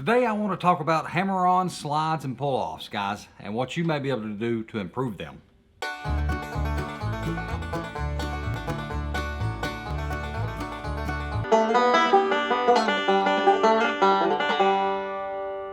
Today I want to talk about hammer-on, slides, and pull-offs, guys, and what you may be able to do to improve them.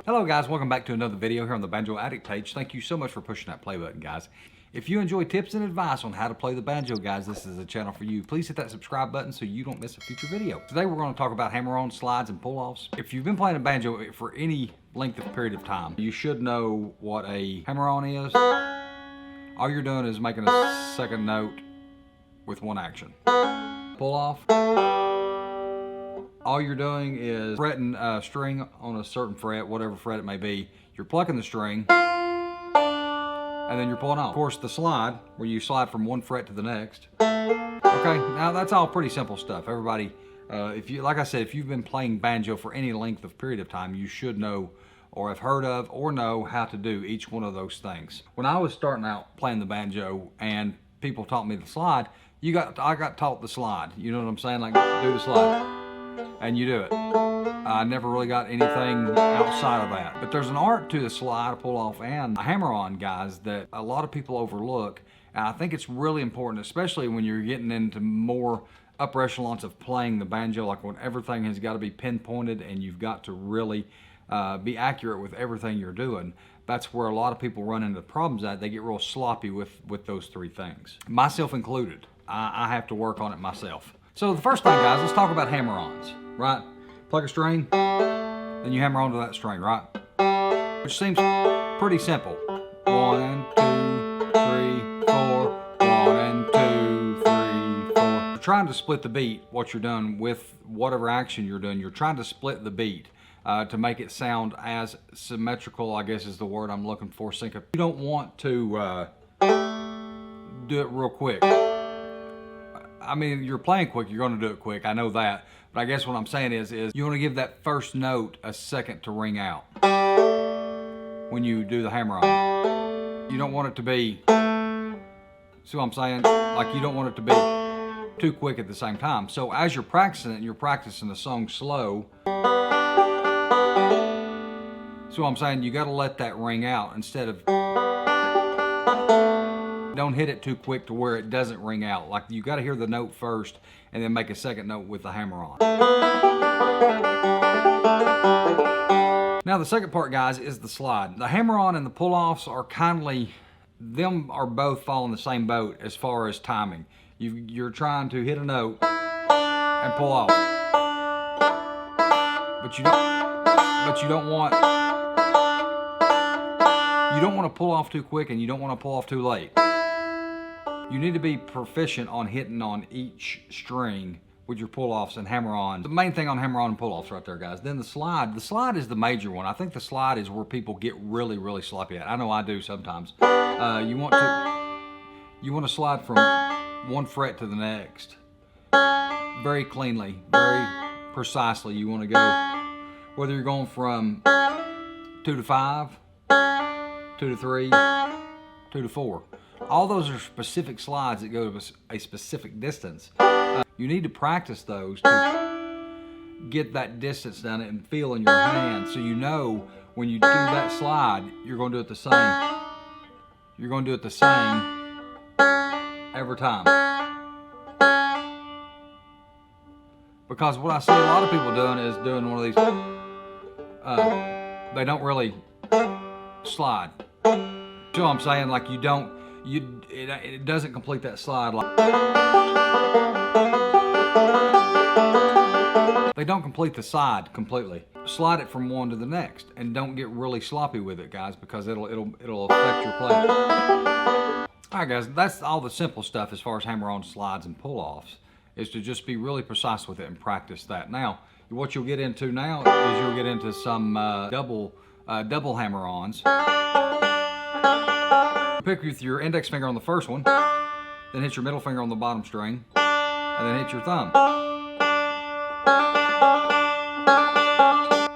Hello guys, welcome back to another video here on the Banjo Addict page. Thank you so much for pushing that play button, guys. If you enjoy tips and advice on how to play the banjo, guys, this is a channel for you. Please hit that subscribe button so you don't miss a future video. Today we're going to talk about hammer-on, slides, and pull-offs. If you've been playing a banjo for any length of period of time, you should know what a hammer-on is. All you're doing is making a second note with one action. Pull-off, all you're doing is fretting a string on a certain fret, whatever fret it may be. You're plucking the string, and then you're pulling off. Of course, the slide, where you slide from one fret to the next. Okay, now that's all pretty simple stuff. Everybody, like I said, if you've been playing banjo for any length of period of time, you should know or have heard of or know how to do each one of those things. When I was starting out playing the banjo and people taught me the slide, I got taught the slide. You know what I'm saying? Like, do the slide. And you do it. I never really got anything outside of that. But there's an art to the slide, pull off, and a hammer-on, guys, that a lot of people overlook. And I think it's really important, especially when you're getting into more upper echelons of playing the banjo, like when everything has got to be pinpointed and you've got to really be accurate with everything you're doing. That's where a lot of people run into problems at. They get real sloppy with those three things. Myself included. I have to work on it myself. So the first thing, guys, let's talk about hammer-ons, right? Pluck a string, then you hammer onto that string, right? Which seems pretty simple. 1, 2, 3, 4, 1, 2, 3, 4. You're trying to split the beat, what you're doing with whatever action you're doing. You're trying to split the beat to make it sound as symmetrical, I guess is the word I'm looking for, syncopate. You don't want to do it real quick. I mean, you're playing quick, you're going to do it quick, I know that. But I guess what I'm saying is you want to give that first note a second to ring out when you do the hammer-on. You don't want it to be, see what I'm saying? Like, you don't want it to be too quick at the same time. So as you're practicing it, you're practicing the song slow. See what I'm saying? You got to let that ring out instead of, don't hit it too quick to where it doesn't ring out. Like, you got to hear the note first and then make a second note with the hammer-on. Now the second part, guys, is the slide. The hammer-on and the pull-offs are them are both fall in the same boat as far as timing. You're trying to hit a note and pull off. But you don't want to pull off too quick, and you don't want to pull off too late. You need to be proficient on hitting on each string with your pull-offs and hammer-on. The main thing on hammer-on and pull-offs right there, guys. Then the slide is the major one. I think the slide is where people get really, really sloppy at. I know I do sometimes. You want to slide from one fret to the next very cleanly, very precisely. You want to go, whether you're going from 2 to 5, 2 to 3, 2 to 4. All those are specific slides that go to a specific distance. You need to practice those to get that distance down and feel in your hand, so you know when you do that slide, you're going to do it the same. You're going to do it the same every time. Because what I see a lot of people doing is doing one of these, they don't really slide. You know what I'm saying? Like, it doesn't complete that slide. They don't complete the side completely. Slide it from one to the next, and don't get really sloppy with it, guys, because it'll affect your play. All right, guys, that's all the simple stuff as far as hammer-on, slides, and pull-offs, is to just be really precise with it and practice that. Now, what you'll get into now is you'll get into some double hammer-ons. Pick with your index finger on the first one, then hit your middle finger on the bottom string, and then hit your thumb.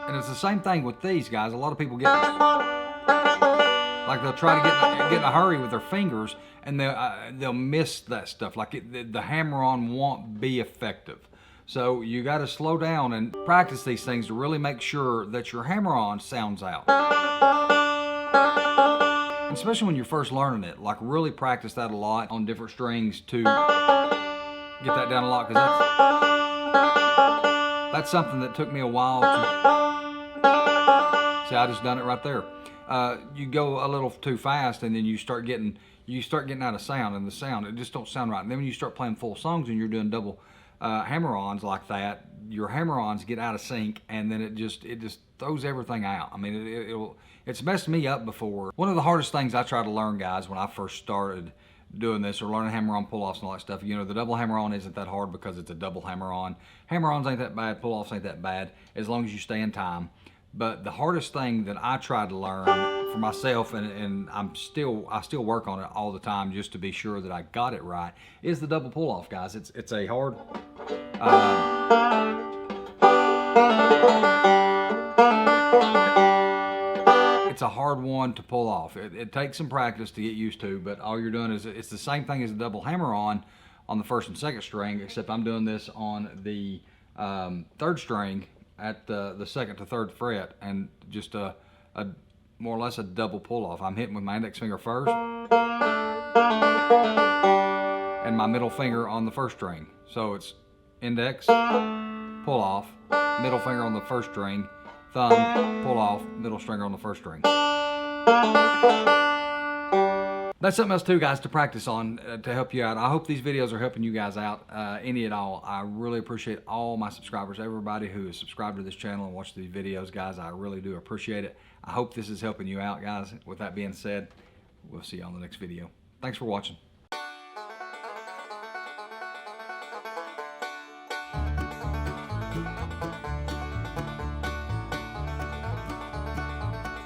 And it's the same thing with these, guys. A lot of people get like, they'll try to get in a hurry with their fingers, and they'll miss that stuff. Like, the hammer-on won't be effective. So you got to slow down and practice these things to really make sure that your hammer-on sounds out. And especially when you're first learning it, like really practice that a lot on different strings to get that down a lot, because that's something that took me a while to... See, I just done it right there. You go a little too fast, and then you start getting out of sound, and the sound, it just don't sound right. And then when you start playing full songs and you're doing double hammer-ons like that, your hammer-ons get out of sync, and then it just throws everything out. I mean, it's messed me up before. One of the hardest things I try to learn, guys, when I first started doing this, or learning hammer-on pull-offs and all that stuff, you know, the double hammer-on isn't that hard because it's a double hammer-on. Hammer-ons ain't that bad, pull-offs ain't that bad, as long as you stay in time. But the hardest thing that I tried to learn for myself, and I still work on it all the time just to be sure that I got it right, is the double pull-off, guys. It's a hard... it's a hard one to pull off. It takes some practice to get used to, but all you're doing is, it's the same thing as a double hammer-on on the first and second string, except I'm doing this on the third string at the second to third fret, and just a more or less a double pull-off. I'm hitting with my index finger first, and my middle finger on the first string. So it's index, pull-off, middle finger on the first string, thumb, pull off, middle string on the first string. That's something else too, guys, to practice on to help you out. I hope these videos are helping you guys out, any at all. I really appreciate all my subscribers, everybody who is subscribed to this channel and watched these videos, guys. I really do appreciate it. I hope this is helping you out, guys. With that being said, we'll see you on the next video. Thanks for watching.